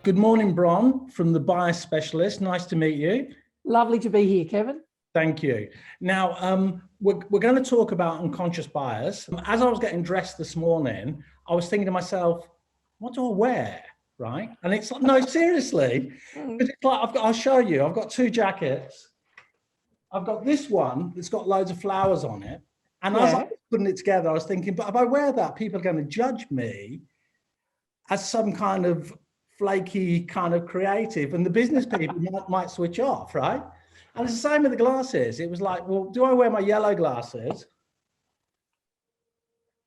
Good morning, Bron, from the Bias Specialist. Nice to meet you. Lovely to be here, Kevin. Thank you. Now, we're going to talk about unconscious bias. As I was getting dressed this morning, I was thinking to myself, what do I wear, right? And it's like, no, seriously, because it's like, I'll show you. I've got two jackets. I've got this one that's got loads of flowers on it. And as I was putting it together, I was thinking, but if I wear that, people are going to judge me as some kind of flaky kind of creative, and the business people might switch off, right? And it's the same with the glasses. It was like, well, do I wear my yellow glasses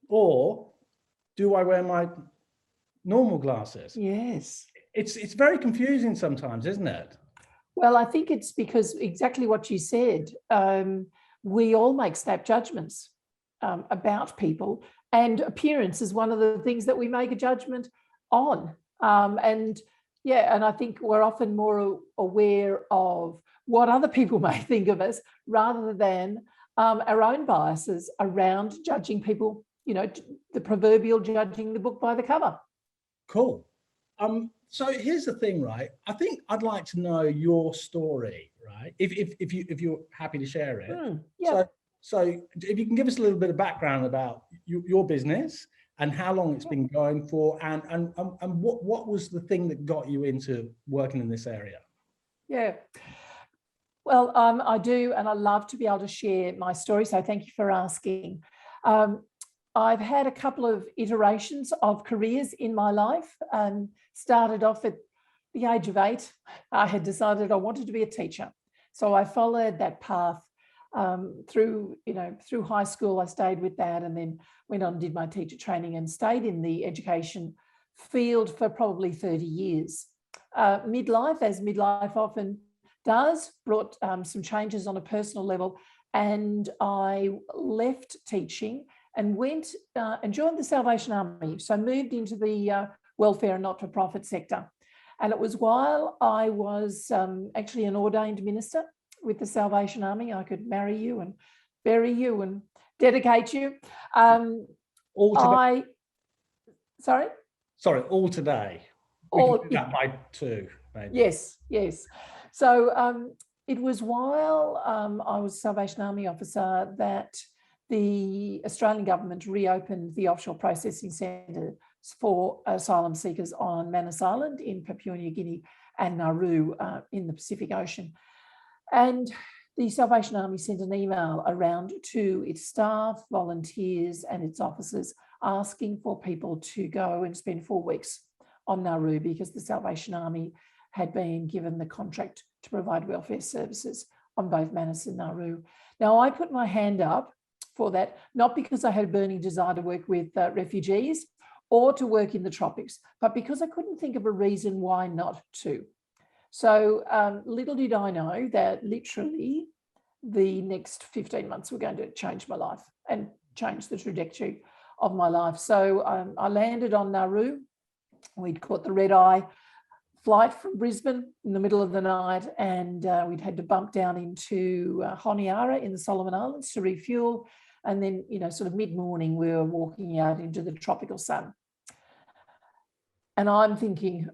or do I wear my normal glasses? Yes. It's very confusing sometimes, isn't it? Well, I think it's because exactly what you said. We all make snap judgments about people, and appearance is one of the things that we make a judgment on. And I think we're often more aware of what other people may think of us rather than our own biases around judging people, the proverbial judging the book by the cover. Cool. So here's the thing, right? I think I'd like to know your story, right? If you're happy to share it. So if you can give us a little bit of background about your business and how long it's been going for, and what was the thing that got you into working in this area? Yeah. Well, I do, and I love to be able to share my story. So thank you for asking. I've had a couple of iterations of careers in my life. Started off at the age of 8. I had decided I wanted to be a teacher. So I followed that path through high school. I stayed with that and then went on and did my teacher training and stayed in the education field for probably 30 years. Midlife, as midlife often does, brought some changes on a personal level, and I left teaching and went and joined the Salvation Army. So I moved into the welfare and not-for-profit sector. And it was while I was actually an ordained minister with the Salvation Army. I could marry you and bury you and dedicate you. All today? Sorry? Sorry, all today. We can do that by 2, maybe. Yes. So it was while I was a Salvation Army officer that the Australian government reopened the offshore processing centres for asylum seekers on Manus Island in Papua New Guinea and Nauru in the Pacific Ocean. And the Salvation Army sent an email around to its staff, volunteers and its officers asking for people to go and spend 4 weeks on Nauru because the Salvation Army had been given the contract to provide welfare services on both Manus and Nauru. Now, I put my hand up for that, not because I had a burning desire to work with refugees or to work in the tropics, but because I couldn't think of a reason why not to. So little did I know that literally the next 15 months were going to change my life and change the trajectory of my life. So I landed on Nauru. We'd caught the red-eye flight from Brisbane in the middle of the night, and we'd had to bump down into Honiara in the Solomon Islands to refuel. And then, sort of mid-morning, we were walking out into the tropical sun. And I'm thinking,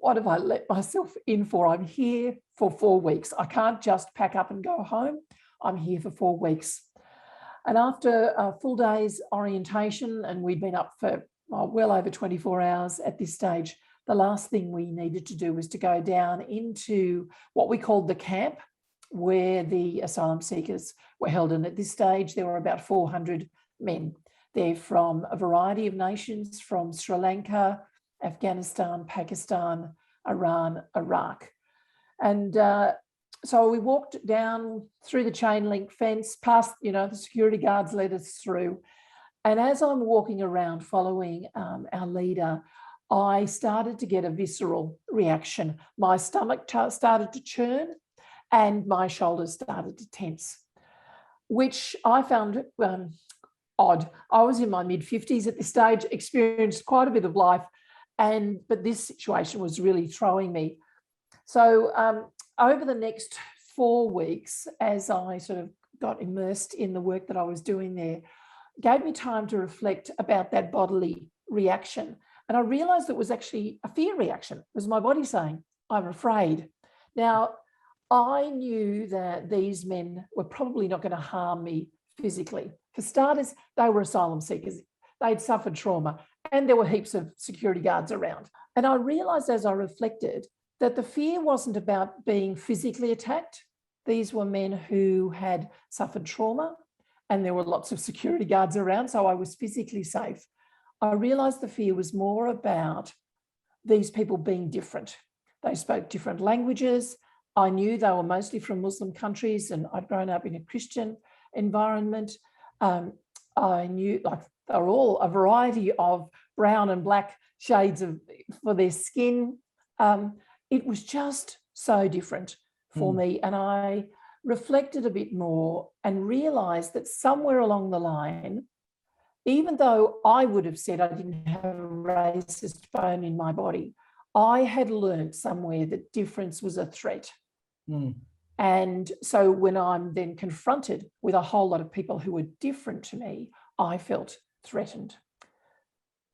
what have I let myself in for? I'm here for 4 weeks. I can't just pack up and go home. I'm here for 4 weeks. And after a full day's orientation, and we'd been up for well over 24 hours at this stage, the last thing we needed to do was to go down into what we called the camp, where the asylum seekers were held. And at this stage, there were about 400 men. They're from a variety of nations, from Sri Lanka, Afghanistan, Pakistan, Iran, Iraq. And so we walked down through the chain link fence, past, the security guards led us through. And as I'm walking around following our leader, I started to get a visceral reaction. My stomach started to churn and my shoulders started to tense, which I found odd. I was in my mid-50s at this stage, experienced quite a bit of life, but this situation was really throwing me. So over the next 4 weeks, as I sort of got immersed in the work that I was doing there, gave me time to reflect about that bodily reaction And I realized it was actually a fear reaction. It was my body saying, I'm afraid. Now, I knew that these men were probably not going to harm me physically. For starters, they were asylum seekers. They'd suffered trauma and there were heaps of security guards around. And I realized as I reflected that the fear wasn't about being physically attacked. These were men who had suffered trauma and there were lots of security guards around, so I was physically safe. I realized the fear was more about these people being different. They spoke different languages. I knew they were mostly from Muslim countries and I'd grown up in a Christian environment. I knew like they were all a variety of brown and black shades for their skin. It was just so different for me. And I reflected a bit more and realized that somewhere along the line, even though I would have said I didn't have a racist bone in my body, I had learned somewhere that difference was a threat. And so when I'm then confronted with a whole lot of people who were different to me, I felt threatened.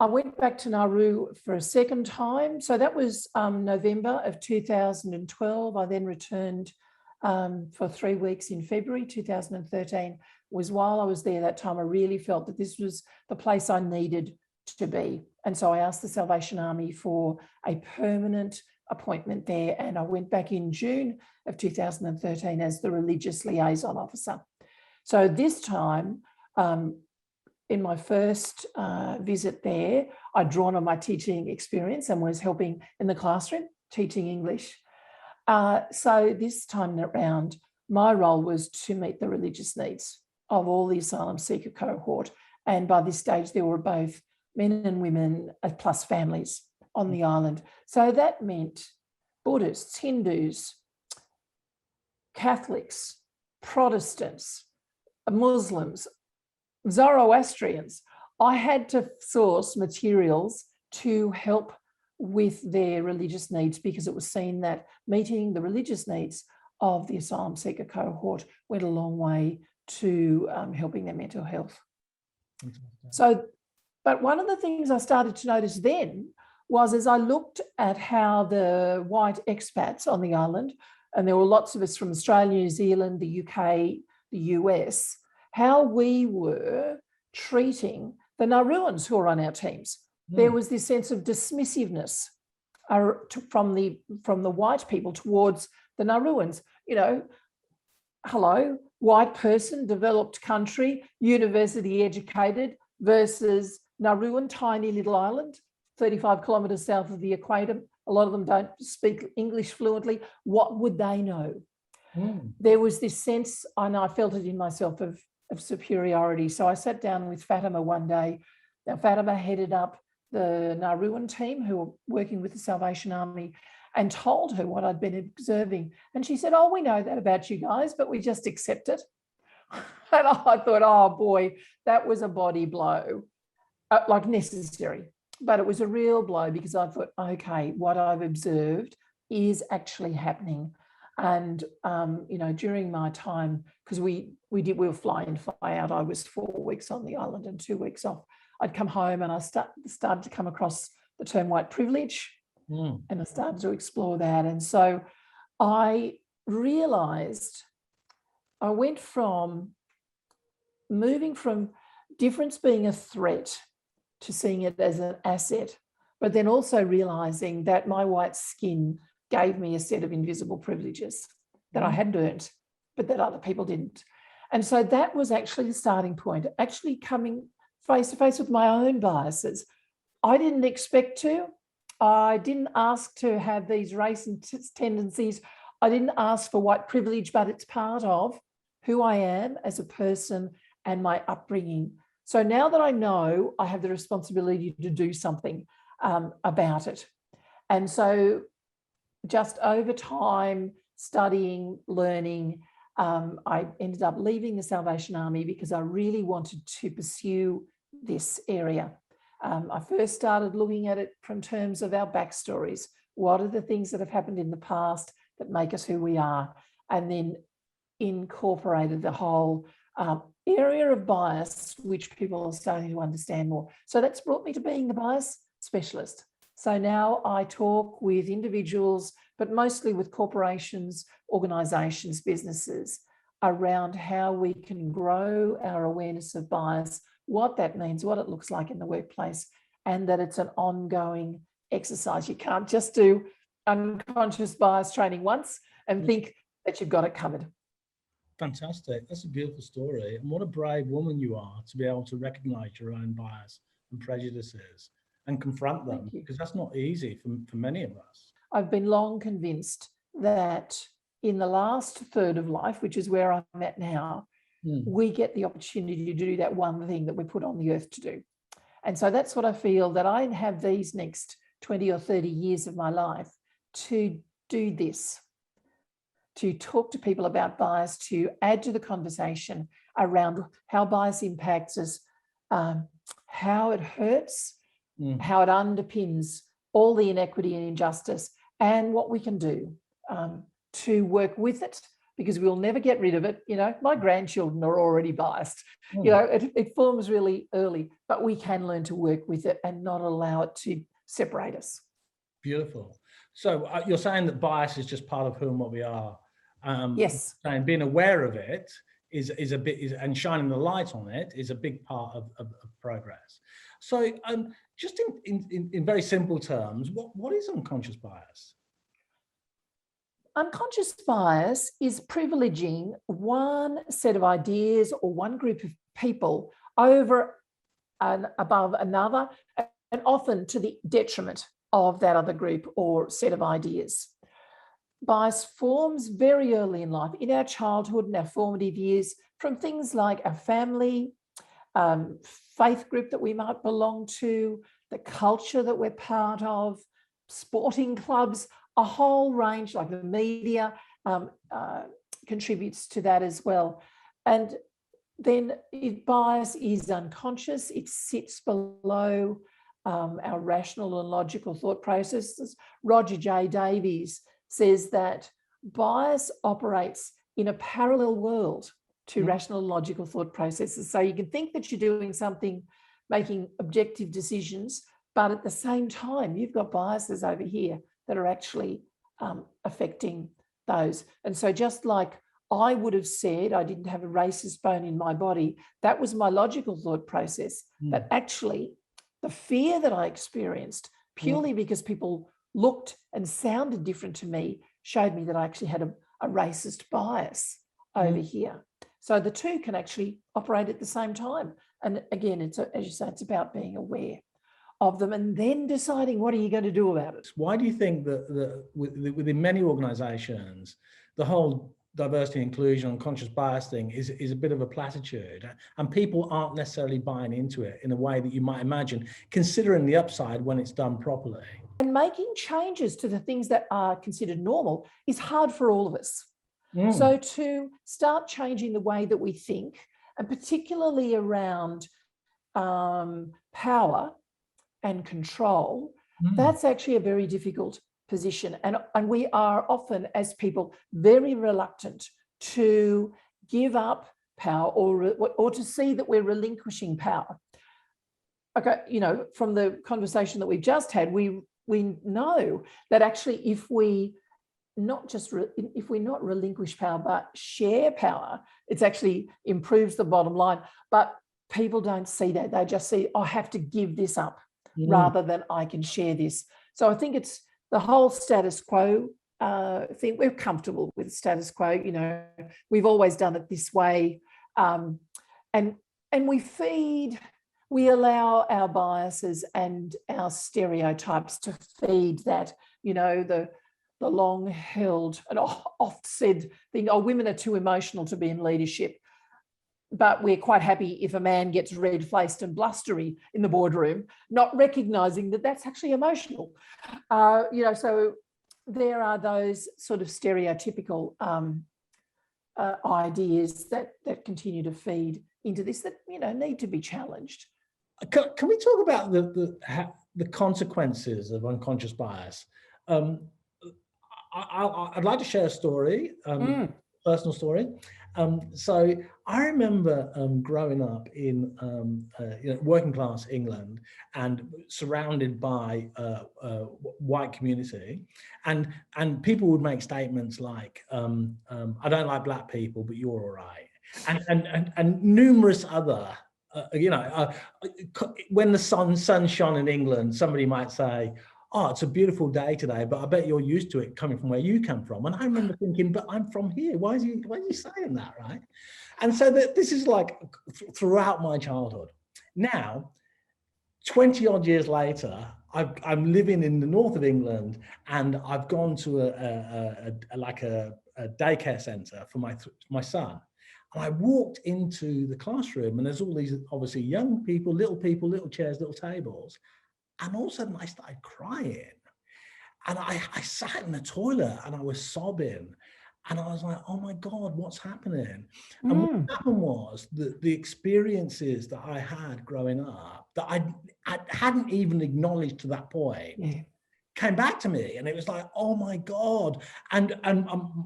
I went back to Nauru for a second time. So that was November of 2012. I then returned for 3 weeks in February 2013. Was while I was there that time, I really felt that this was the place I needed to be. And so I asked the Salvation Army for a permanent appointment there. And I went back in June of 2013 as the religious liaison officer. So this time, in my first visit there, I'd drawn on my teaching experience and was helping in the classroom, teaching English. So this time around, my role was to meet the religious needs of all the asylum seeker cohort. And by this stage, there were both men and women plus families on the island. So that meant Buddhists, Hindus, Catholics, Protestants, Muslims, Zoroastrians. I had to source materials to help with their religious needs because it was seen that meeting the religious needs of the asylum seeker cohort went a long way to helping their mental health. So, but one of the things I started to notice then was as I looked at how the white expats on the island, and there were lots of us from Australia, New Zealand, the UK, the US, how we were treating the Nauruans who were on our teams. There was this sense of dismissiveness from the white people towards the Nauruans. You know, hello, white person, developed country, university educated versus Nauruan, tiny little island, 35 kilometres south of the equator. A lot of them don't speak English fluently. What would they know? There was this sense, and I felt it in myself, of superiority. So I sat down with Fatima one day. Now, Fatima headed up the Nauruan team who were working with the Salvation Army and told her what I'd been observing. And she said, oh, we know that about you guys, but we just accept it. And I thought, oh boy, that was a body blow, like necessary. But it was a real blow because I thought, okay, what I've observed is actually happening. And, you know, during my time, because we were fly in, fly out. I was 4 weeks on the island and 2 weeks off. I'd come home and I started to come across the term white privilege, and I started to explore that. And so I realized I went from moving from difference being a threat to seeing it as an asset, but then also realizing that my white skin gave me a set of invisible privileges that I hadn't earned, but that other people didn't. And so that was actually the starting point, actually coming face to face with my own biases. I didn't expect to. I didn't ask to have these racist tendencies. I didn't ask for white privilege, but it's part of who I am as a person and my upbringing. So now that I know, I have the responsibility to do something about it. And so just over time, studying, learning, I ended up leaving the Salvation Army because I really wanted to pursue this area. I first started looking at it from terms of our backstories. What are the things that have happened in the past that make us who we are? And then incorporated the whole area of bias, which people are starting to understand more. So that's brought me to being the bias specialist. So now I talk with individuals, but mostly with corporations, organisations, businesses, around how we can grow our awareness of bias, what that means, what it looks like in the workplace, and that it's an ongoing exercise. You can't just do unconscious bias training once and think that you've got it covered. Fantastic. That's a beautiful story. And what a brave woman you are to be able to recognize your own bias and prejudices and confront them, because that's not easy for many of us. I've been long convinced that in the last third of life, which is where I'm at now, we get the opportunity to do that one thing that we're put on the earth to do. And so that's what I feel, that I have these next 20 or 30 years of my life to do this, to talk to people about bias, to add to the conversation around how bias impacts us, how it hurts, how it underpins all the inequity and injustice, and what we can do to work with it, because we'll never get rid of it. You know, my grandchildren are already biased. You know, it forms really early, but we can learn to work with it and not allow it to separate us. Beautiful. So you're saying that bias is just part of who and what we are. Yes. And being aware of it is and shining the light on it is a big part of progress. So just in very simple terms, what is unconscious bias? Unconscious bias is privileging one set of ideas or one group of people over and above another, and often to the detriment of that other group or set of ideas. Bias forms very early in life, in our childhood and our formative years, from things like our family, faith group that we might belong to, the culture that we're part of, sporting clubs, a whole range, like the media contributes to that as well. And then bias is unconscious. It sits below our rational and logical thought processes. Roger J. Davies says that bias operates in a parallel world to rational and logical thought processes. So you can think that you're doing something, making objective decisions, but at the same time, you've got biases over here that are actually affecting those. And so just like I would have said, I didn't have a racist bone in my body, that was my logical thought process. But actually, the fear that I experienced, purely because people looked and sounded different to me, showed me that I actually had a racist bias over here. So the two can actually operate at the same time. And again, it's as you say, it's about being aware of them and then deciding what are you going to do about it. Why do you think that within many organizations, the whole diversity, inclusion, unconscious bias thing is a bit of a platitude, and people aren't necessarily buying into it in a way that you might imagine, considering the upside when it's done properly? And making changes to the things that are considered normal is hard for all of us. So to start changing the way that we think, and particularly around power and control, that's actually a very difficult position. And we are often, as people, very reluctant to give up power or to see that we're relinquishing power. Okay, you know, from the conversation that we've just had, we know that actually if we not relinquish power, but share power, it's actually improves the bottom line. But people don't see that. They just see, I have to give this up rather than I can share this. So I think it's the whole status quo thing. We're comfortable with status quo. You know, we've always done it this way. And we allow our biases and our stereotypes to feed that, you know, the long held and oft said thing, oh, women are too emotional to be in leadership. But we're quite happy if a man gets red-faced and blustery in the boardroom, not recognising that that's actually emotional. You know, so there are those sort of stereotypical ideas that continue to feed into this that, you know, need to be challenged. Can we talk about the consequences of unconscious bias? I'd like to share a story. personal story. So I remember growing up in working class England and surrounded by white community, and people would make statements like, "I don't like black people, but you're all right," and numerous other. When the sun shone in England, somebody might say, "Oh, it's a beautiful day today, but I bet you're used to it coming from where you come from." And I remember thinking, "But I'm from here. Why is he saying that, right?" And so this is like throughout my childhood. Now, 20 odd years later, I'm living in the north of England, and I've gone to a daycare centre for my son. And I walked into the classroom, and there's all these obviously young people, little chairs, little tables. And all of a sudden I started crying, and I sat in the toilet and I was sobbing, and I was like, "Oh my God, what's happening?" And what happened was that the experiences that I had growing up that I hadn't even acknowledged to that point came back to me. And it was like, "Oh my God." And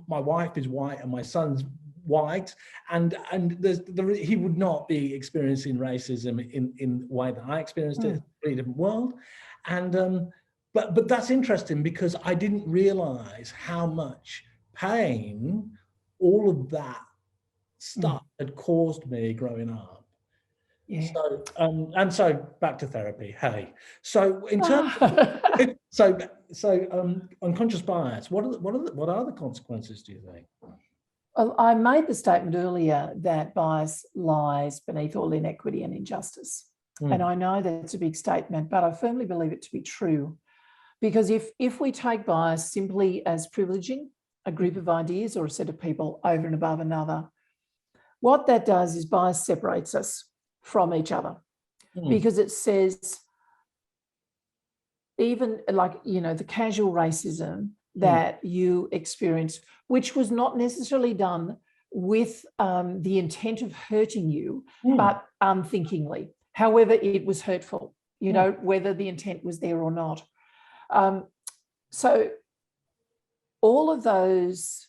my wife is white and my son's white, and he would not be experiencing racism in the way that I experienced it. It's a pretty different world. And but that's interesting, because I didn't realize how much pain all of that stuff had caused me growing up. So so back to therapy. Hey, so in terms of, unconscious bias, what are the consequences, do you think? Well, I made the statement earlier that bias lies beneath all inequity and injustice. And I know that's a big statement, but I firmly believe it to be true. Because if we take bias simply as privileging a group of ideas or a set of people over and above another, what that does is bias separates us from each other. Because it says, even like, the casual racism that you experience, which was not necessarily done with the intent of hurting you, but unthinkingly. However, it was hurtful, whether the intent was there or not. So all of those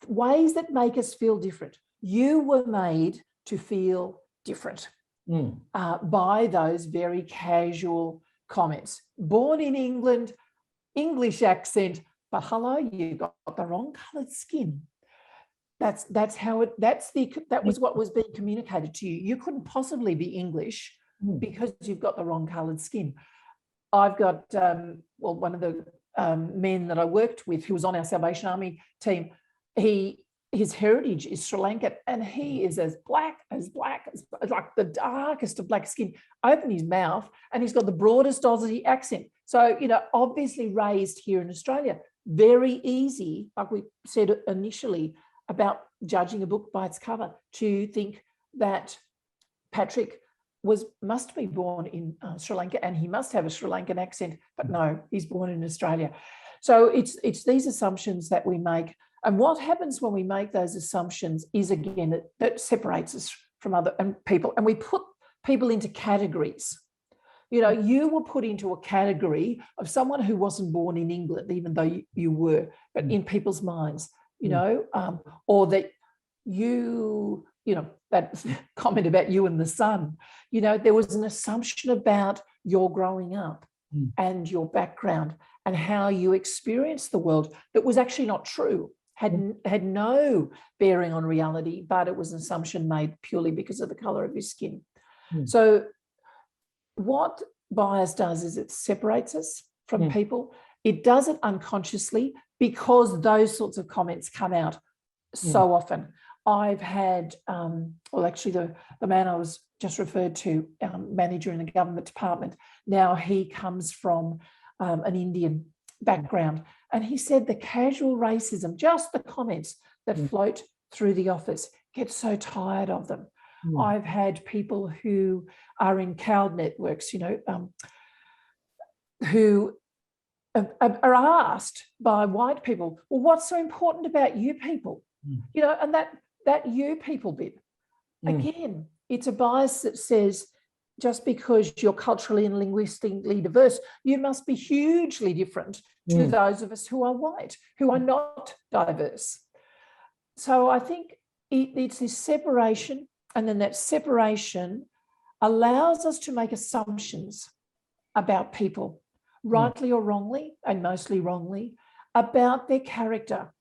ways that make us feel different, you were made to feel different by those very casual comments. Born in England, English accent, but hello, you got the wrong coloured skin. That was what was being communicated to you. You couldn't possibly be English because you've got the wrong coloured skin. I've got one of the men that I worked with, who was on our Salvation Army team. His heritage is Sri Lankan, and he is as black as like the darkest of black skin. Open his mouth, and he's got the broadest Aussie accent. So, obviously raised here in Australia, very easy, like we said initially about judging a book by its cover, to think that Patrick must be born in Sri Lanka and he must have a Sri Lankan accent, but no, he's born in Australia. So it's these assumptions that we make. And what happens when we make those assumptions is, again, that separates us from other people, and we put people into categories. You were put into a category of someone who wasn't born in England, even though you were, but in people's minds, or that that comment about you and the sun, there was an assumption about your growing up and your background and how you experienced the world that was actually not true, had no bearing on reality, but it was an assumption made purely because of the colour of your skin. So what bias does is it separates us from people. It does it unconsciously because those sorts of comments come out so often. I've had, actually the man I was just referred to, manager in the government department, now he comes from an Indian background, and he said the casual racism, just the comments that float through the office, get so tired of them. I've had people who are in cowed networks, who are asked by white people, well, what's so important about you people? And that you people bit, again, it's a bias that says just because you're culturally and linguistically diverse, you must be hugely different to those of us who are white, who are not diverse. so I think it's this separation, and then that separation allows us to make assumptions about people, rightly or wrongly, and mostly wrongly, about their character,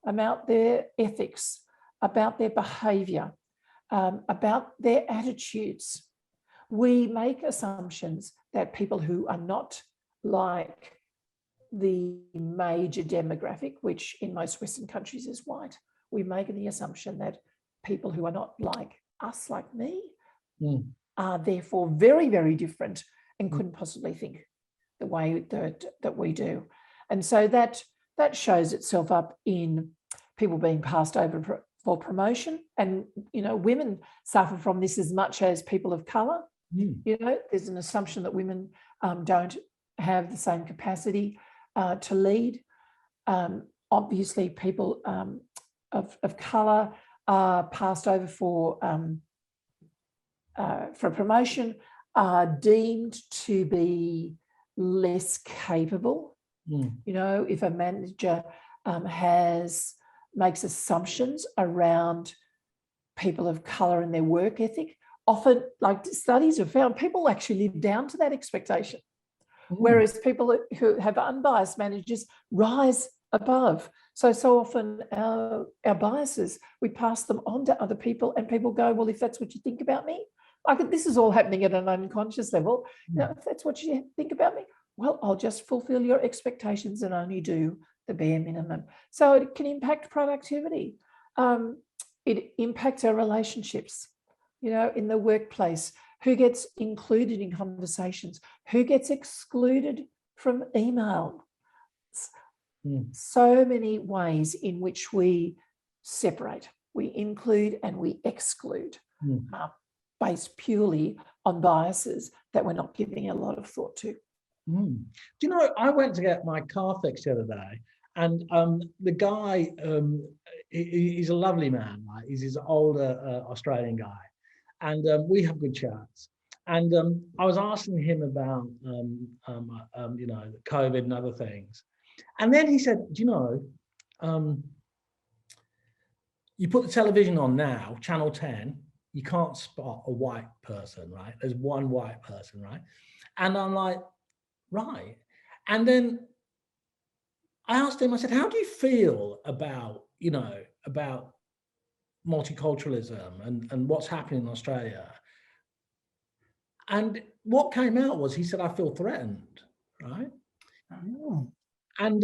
about their ethics, about their behaviour, about their attitudes. We make assumptions that people who are not like the major demographic, which in most Western countries is white, we make the assumption that people who are not like us, like me, are therefore very, very different and couldn't possibly think the way that we do. And so that shows itself up in people being passed over for promotion. And, you know, women suffer from this as much as people of colour. You know, there's an assumption that women don't have the same capacity to lead. Obviously, people of colour are passed over for promotion, are deemed to be less capable. You know, if a manager makes assumptions around people of colour and their work ethic, often, like studies have found, people actually live down to that expectation. Whereas people who have unbiased managers rise above. So often our biases, we pass them on to other people, and people go, well, if that's what you think about me, this is all happening at an unconscious level. You know, if that's what you think about me, well, I'll just fulfill your expectations and only do the bare minimum. So it can impact productivity. It impacts our relationships, you know, in the workplace. Who gets included in conversations? Who gets excluded from email? So many ways in which we separate, we include and we exclude, based purely on biases that we're not giving a lot of thought to. Do you know, I went to get my car fixed the other day, and the guy, he's a lovely man, right? He's this older Australian guy. And we have good chats. And I was asking him about, you know, COVID and other things. And then he said, do you know, you put the television on now, Channel 10, you can't spot a white person, right? There's one white person, right? And I'm like, right. And then I asked him, I said, how do you feel about, you know, about multiculturalism and what's happening in Australia? And what came out was, he said, I feel threatened, right? And,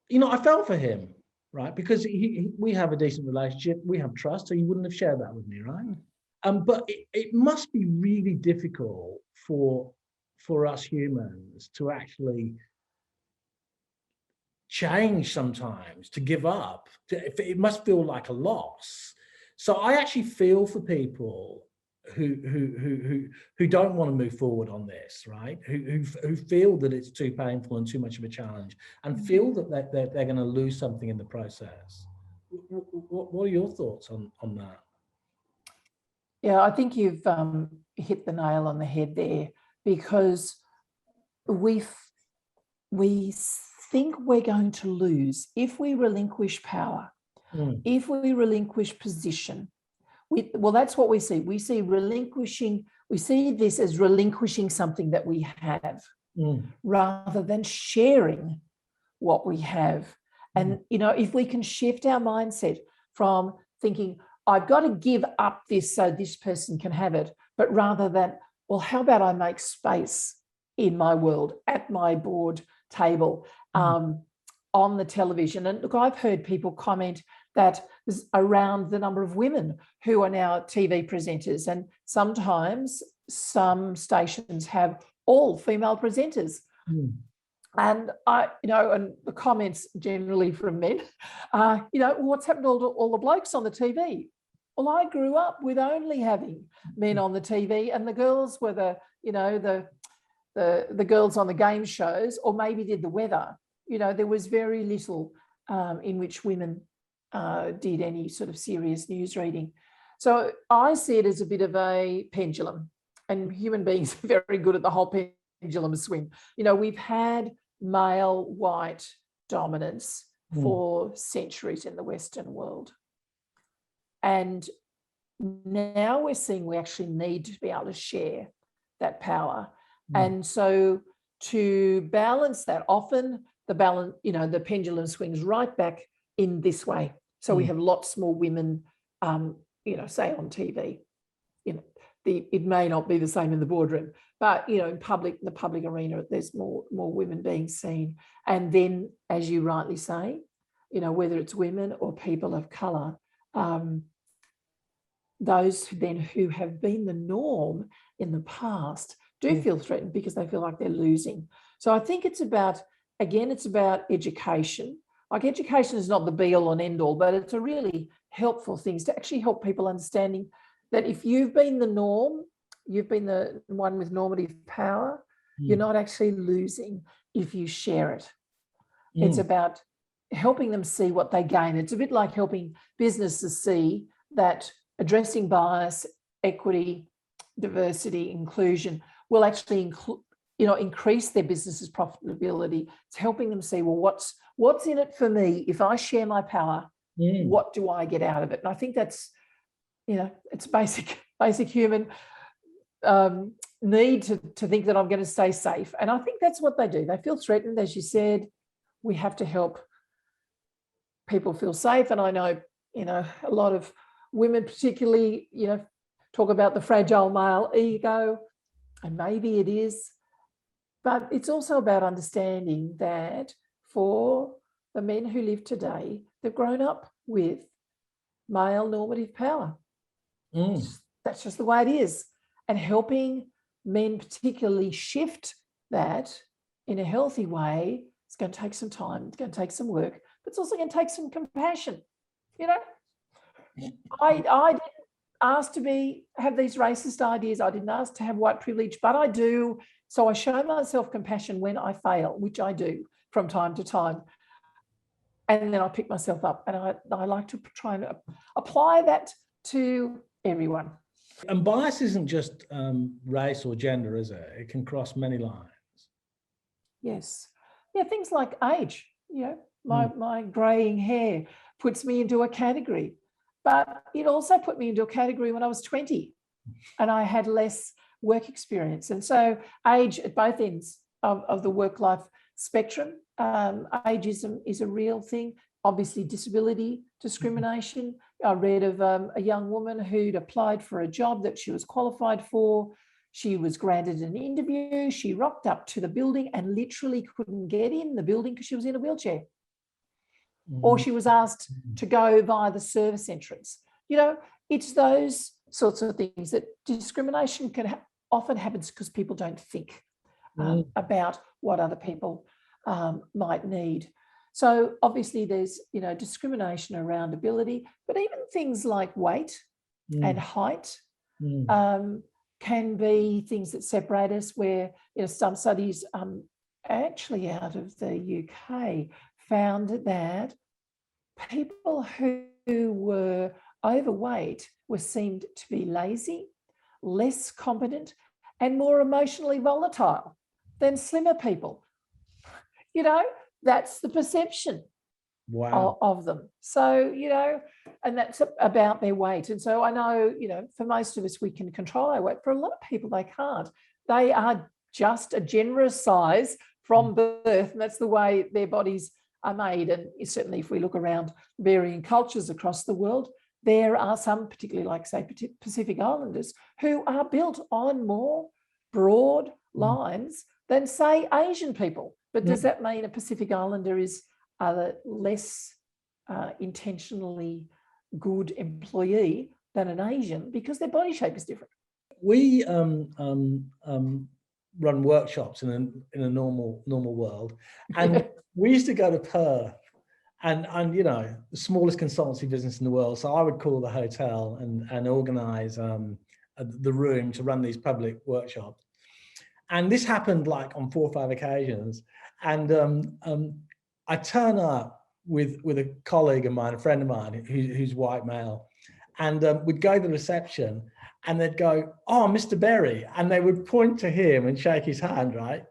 you know, I felt for him, right? Because we have a decent relationship, we have trust, so he wouldn't have shared that with me, right? But it must be really difficult for us humans to actually change sometimes, to give up. It must feel like a loss. So I actually feel for people who don't want to move forward on this, right? Who feel that it's too painful and too much of a challenge, and feel that they're going to lose something in the process. What are your thoughts on that? Yeah, I think you've hit the nail on the head there, because we think we're going to lose if we relinquish power, if we relinquish position. Well, that's what we see. We see relinquishing, we see this as relinquishing something that we have, rather than sharing what we have. And, you know, if we can shift our mindset from thinking, I've got to give up this so this person can have it, but rather than, well, how about I make space in my world, at my board table, on the television. And look, I've heard people comment that there's around the number of women who are now TV presenters, and sometimes some stations have all female presenters. And and the comments generally from men, what's happened to all the blokes on the TV? Well, I grew up with only having men on the TV, and the girls were the girls on the game shows, or maybe did the weather. You know, there was very little in which women did any sort of serious news reading. So I see it as a bit of a pendulum, and human beings are very good at the whole pendulum swing. You know, we've had male white dominance for centuries in the Western world. And now we're seeing we actually need to be able to share that power. And so to balance that, often the pendulum swings right back in this way. So we have lots more women, say on TV. It may not be the same in the boardroom, but in the public arena, there's more women being seen. And then, as you rightly say, whether it's women or people of colour, those then who have been the norm in the past do feel threatened because they feel like they're losing. So I think it's about education. Like, education is not the be all and end all, but it's a really helpful thing to actually help people understanding that if you've been the norm, you've been the one with normative power, you're not actually losing if you share it. It's about helping them see what they gain. It's a bit like helping businesses see that addressing bias, equity, diversity, inclusion will actually increase their business's profitability. It's helping them see, well, what's in it for me? If I share my power, what do I get out of it? And I think that's, it's basic human need to think that I'm going to stay safe. And I think that's what they do. They feel threatened. As you said, we have to help people feel safe. And I know, a lot of women particularly, talk about the fragile male ego, and maybe it is, but it's also about understanding that for the men who live today, they've grown up with male normative power. That's just the way it is. And helping men particularly shift that in a healthy way, it's going to take some time, it's going to take some work, but it's also going to take some compassion. I didn't ask to have these racist ideas. I didn't ask to have white privilege, but I do. So I show myself compassion when I fail, which I do from time to time. And then I pick myself up, and I like to try and apply that to everyone. And bias isn't just race or gender, is it? It can cross many lines. Yes. Yeah, things like age. My greying hair puts me into a category. But it also put me into a category when I was 20 and I had less work experience. And so age at both ends of the work-life spectrum, ageism is a real thing. Obviously, disability discrimination. I read of a young woman who'd applied for a job that she was qualified for. She was granted an interview. She rocked up to the building and literally couldn't get in the building because she was in a wheelchair. Or she was asked to go via the service entrance. It's those sorts of things that discrimination often happens because people don't think about what other people might need. So obviously there's, discrimination around ability, but even things like weight and height can be things that separate us, where, some studies actually out of the UK found that people who were overweight were seemed to be lazy, less competent, and more emotionally volatile than slimmer people. That's the perception of them. So, and that's about their weight. And so I know, for most of us, we can control our weight. For a lot of people, they can't. They are just a generous size from birth, and that's the way their bodies are made. And certainly if we look around varying cultures across the world, there are some, particularly like, say, Pacific Islanders, who are built on more broad lines than, say, Asian people. But does that mean a Pacific Islander is a less intentionally good employee than an Asian because their body shape is different? We run workshops in a normal world, and we used to go to Perth, and the smallest consultancy business in the world. So I would call the hotel and organise the room to run these public workshops. And this happened like on 4 or 5 occasions. And I turn up with a colleague of mine, a friend of mine who's white male, and we'd go to the reception, and they'd go, "Oh, Mr. Berry," and they would point to him and shake his hand, right?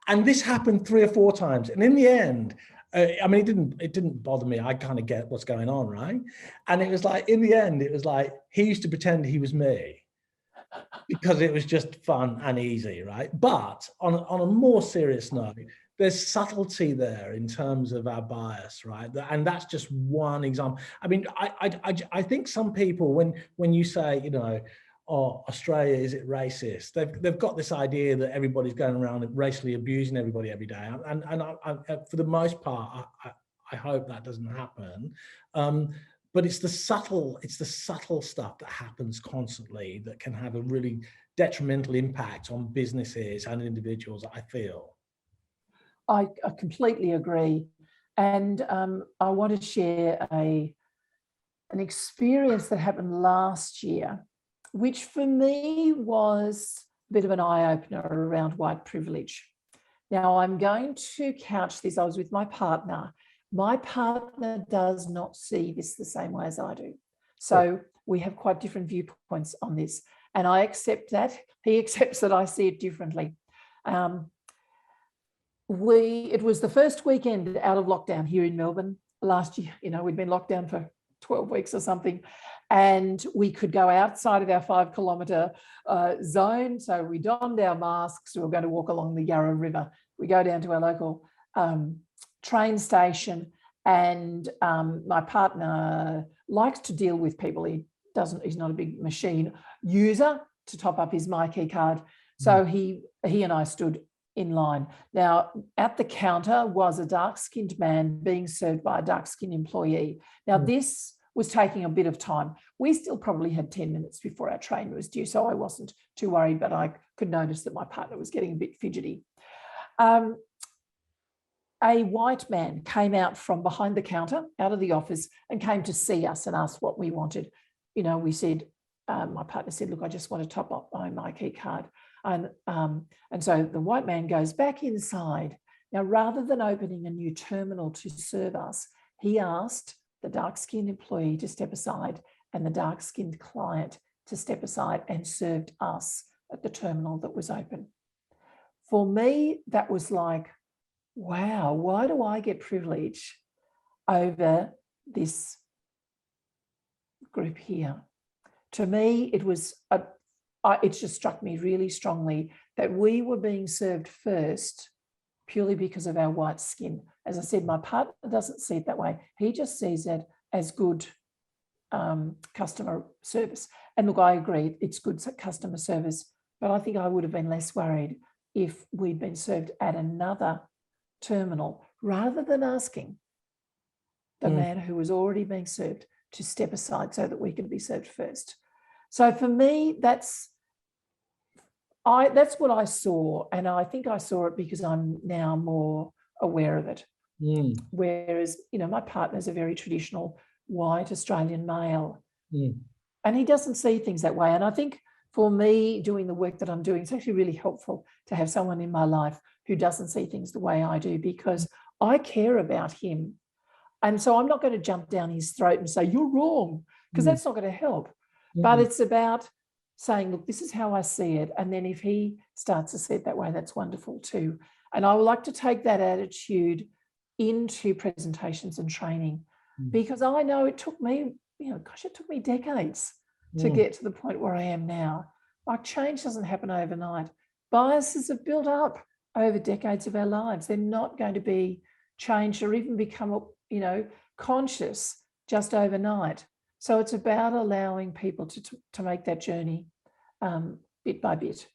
And this happened 3 or 4 times. And in the end, I mean, it didn't bother me. I kind of get what's going on, right? And it was like, in the end, it was like, he used to pretend he was me because it was just fun and easy, right? But on a more serious note, there's subtlety there in terms of our bias, right? And that's just one example. I mean, I think some people, when you say, you know, oh, Australia, is it racist? They've got this idea that everybody's going around racially abusing everybody every day. And for the most part, I hope that doesn't happen. But it's the subtle stuff that happens constantly that can have a really detrimental impact on businesses and individuals, I feel. I completely agree. And I want to share an experience that happened last year, which for me was a bit of an eye-opener around white privilege. Now, I'm going to couch this. I was with my partner. My partner does not see this the same way as I do. So we have quite different viewpoints on this. And I accept that. He accepts that I see it differently. It was the first weekend out of lockdown here in Melbourne last year. You know, we'd been locked down for 12 weeks or something, and we could go outside of our 5 kilometre zone. So we donned our masks. We were going to walk along the Yarra River. We go down to our local train station, and my partner likes to deal with people. He's not a big machine user to top up his MyKey card. So he and I stood in line. Now, at the counter was a dark-skinned man being served by a dark-skinned employee. Now, this was taking a bit of time. We still probably had 10 minutes before our train was due, so I wasn't too worried, but I could notice that my partner was getting a bit fidgety. A white man came out from behind the counter, out of the office, and came to see us and asked what we wanted. You know, we said, my partner said, look, I just want to top up my MyKey card. And so the white man goes back inside. Now, rather than opening a new terminal to serve us, he asked the dark-skinned employee to step aside and the dark-skinned client to step aside, and served us at the terminal that was open. For me, that was like, wow, why do I get privilege over this group here? To me, it was it just struck me really strongly that we were being served first purely because of our white skin. As I said, my partner doesn't see it that way. He just sees it as good customer service. And look, I agree, it's good customer service, but I think I would have been less worried if we'd been served at another terminal rather than asking the man who was already being served to step aside so that we could be served first. So for me, that's what I saw, and I think I saw it because I'm now more aware of it. Whereas, you know, my partner's a very traditional white Australian male, and he doesn't see things that way. And I think for me, doing the work that I'm doing, it's actually really helpful to have someone in my life who doesn't see things the way I do, because I care about him. And so I'm not going to jump down his throat and say, you're wrong, because that's not going to help. But it's about saying, look, this is how I see it. And then if he starts to see it that way, that's wonderful too. And I would like to take that attitude into presentations and training, because I know it took me, you know, gosh, it took me decades to get to the point where I am now. Like, change doesn't happen overnight. Biases have built up over decades of our lives. They're not going to be changed or even become, you know, conscious just overnight. So it's about allowing people to make that journey bit by bit.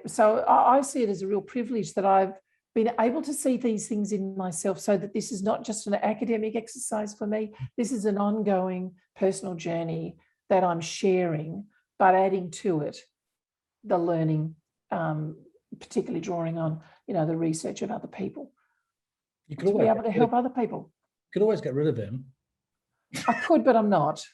So I see it as a real privilege that I've been able to see these things in myself, so that this is not just an academic exercise for me. This is an ongoing personal journey that I'm sharing, but adding to it the learning, particularly drawing on, you know, the research of other people. You could be able to help other people. You could always get rid of him. I could, but I'm not.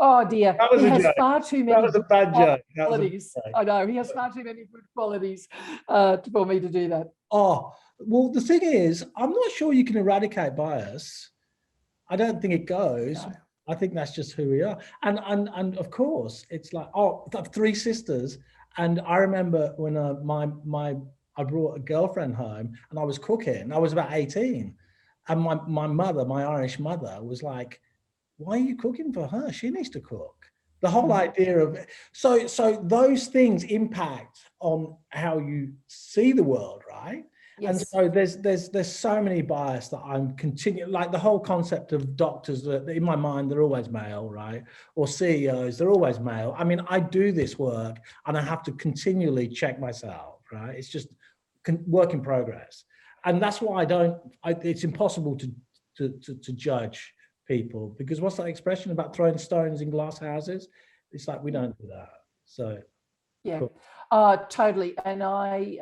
Oh dear, he has far too many. That was a bad joke. Qualities. I know, he has far too many good qualities for me to do that. Oh, well, the thing is, I'm not sure you can eradicate bias. I don't think it goes. No. I think that's just who we are. And of course, it's like, oh, I have 3 sisters. And I remember when my I brought a girlfriend home and I was cooking. I was about 18. And my mother, my Irish mother, was like, why are you cooking for her? She needs to cook. The whole idea of so those things impact on how you see the world, right? Yes. And so there's so many bias that I'm continuing, like the whole concept of doctors that in my mind, they're always male, right? Or CEOs, they're always male. I mean, I do this work and I have to continually check myself, right? It's just work in progress. And that's why it's impossible to judge people, because what's that expression about throwing stones in glass houses? It's like, we don't do that. So yeah, cool. Totally. And I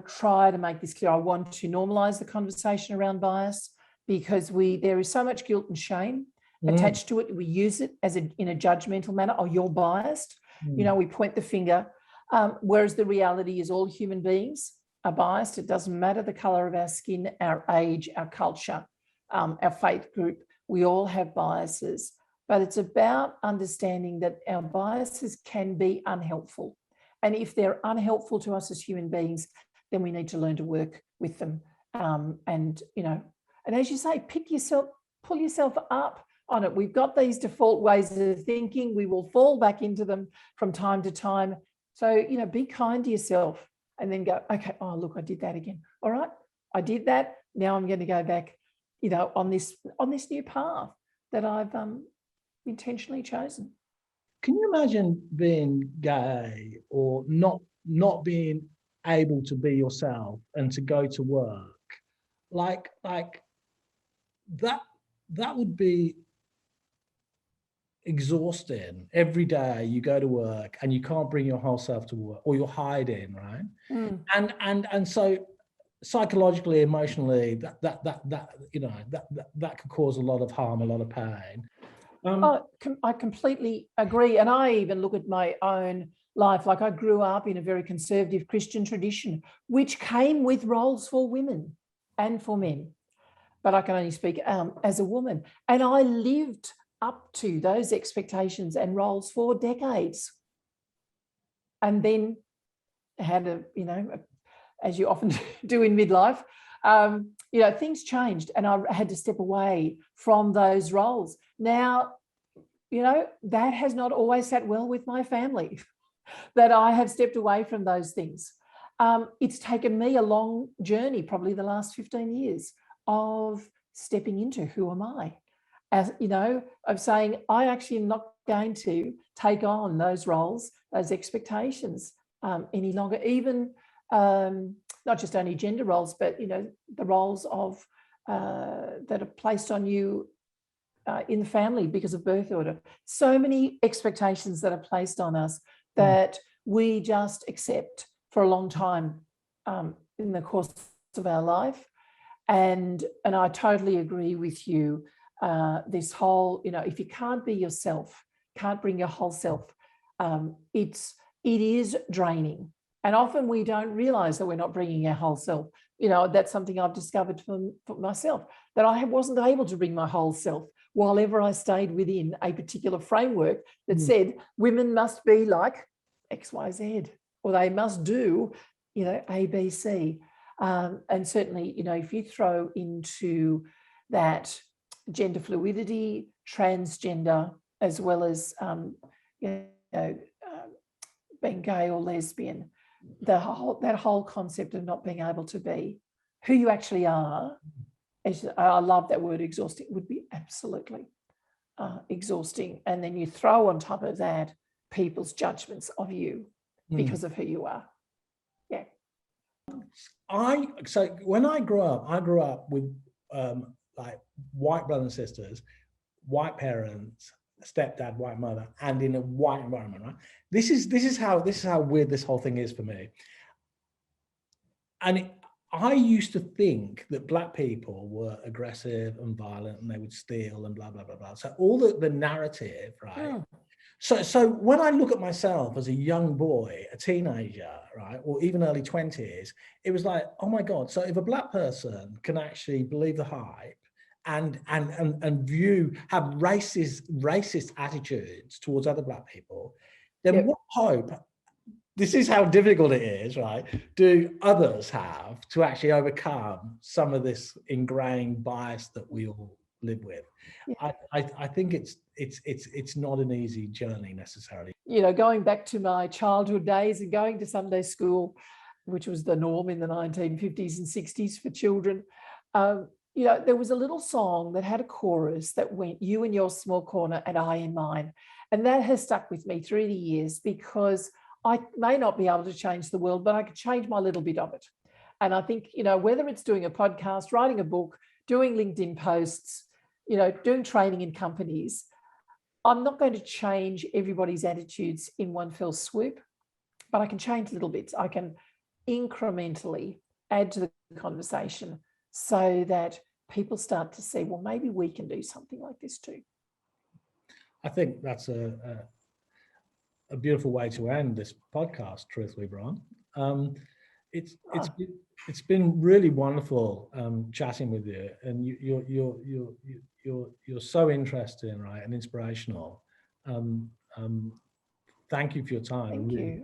try to make this clear. I want to normalize the conversation around bias, because there is so much guilt and shame attached to it. We use it in a judgmental manner. Oh, you're biased. We point the finger. Whereas the reality is all human beings are biased. It doesn't matter the color of our skin, our age, our culture, our faith group. We all have biases, but it's about understanding that our biases can be unhelpful. And if they're unhelpful to us as human beings, then we need to learn to work with them. And as you say, pull yourself up on it. We've got these default ways of thinking. We will fall back into them from time to time. So, be kind to yourself and then go, okay, oh, look, I did that again. All right, I did that. Now I'm going to go back, on this new path that I've intentionally chosen. Can you imagine being gay or not being able to be yourself and to go to work? Like that would be exhausting. Every day you go to work and you can't bring your whole self to work, or you're hiding, right? And so psychologically, emotionally, that could cause a lot of harm, a lot of pain. I completely agree. And I even look at my own life. Like, I grew up in a very conservative Christian tradition, which came with roles for women and for men. But I can only speak as a woman. And I lived up to those expectations and roles for decades. And then had as you often do in midlife, things changed and I had to step away from those roles. Now, that has not always sat well with my family, that I have stepped away from those things. It's taken me a long journey, probably the last 15 years, of stepping into who am I? As of saying, I actually am not going to take on those roles, those expectations any longer, even not just only gender roles, but the roles of that are placed on you in the family because of birth order. So many expectations that are placed on us that we just accept for a long time in the course of our life. And I totally agree with you. This whole, if you can't be yourself, can't bring your whole self, it is draining. And often we don't realize that we're not bringing our whole self. That's something I've discovered for myself, that I wasn't able to bring my whole self while ever I stayed within a particular framework that said women must be like X, Y, Z, or they must do, A, B, C. And certainly, if you throw into that gender fluidity, transgender, as well as being gay or lesbian, that whole concept of not being able to be who you actually are, I love that word exhausting, would be absolutely exhausting. And then you throw on top of that people's judgments of you because of who you are. Yeah. So when I grew up with like white brothers and sisters, white parents, stepdad, white mother, and in a white environment, right? This is how weird this whole thing is for me. And I used to think that Black people were aggressive and violent and they would steal and blah, blah, blah, blah. So all the narrative, right? So when I look at myself as a young boy, a teenager, right, or even early 20s, it was like, oh my God. So if a Black person can actually believe the hype and have racist attitudes towards other Black people, then what hope this is how difficult it is, right? Do others have to actually overcome some of this ingrained bias that we all live with? Yeah. I think it's not an easy journey necessarily. You know, going back to my childhood days and going to Sunday school, which was the norm in the 1950s and 60s for children, you know, there was a little song that had a chorus that went, "You in your small corner and I in mine." And that has stuck with me through the years, because I may not be able to change the world, but I could change my little bit of it. And I think, you know, whether it's doing a podcast, writing a book, doing LinkedIn posts, you know, doing training in companies, I'm not going to change everybody's attitudes in one fell swoop, but I can change little bits. I can incrementally add to the conversation so that people start to see, well, maybe we can do something like this too. I think that's a beautiful way to end this podcast, truthfully, Bron. It's been really wonderful chatting with you, and you're so interesting, right, and inspirational. Thank you for your time. Thank you.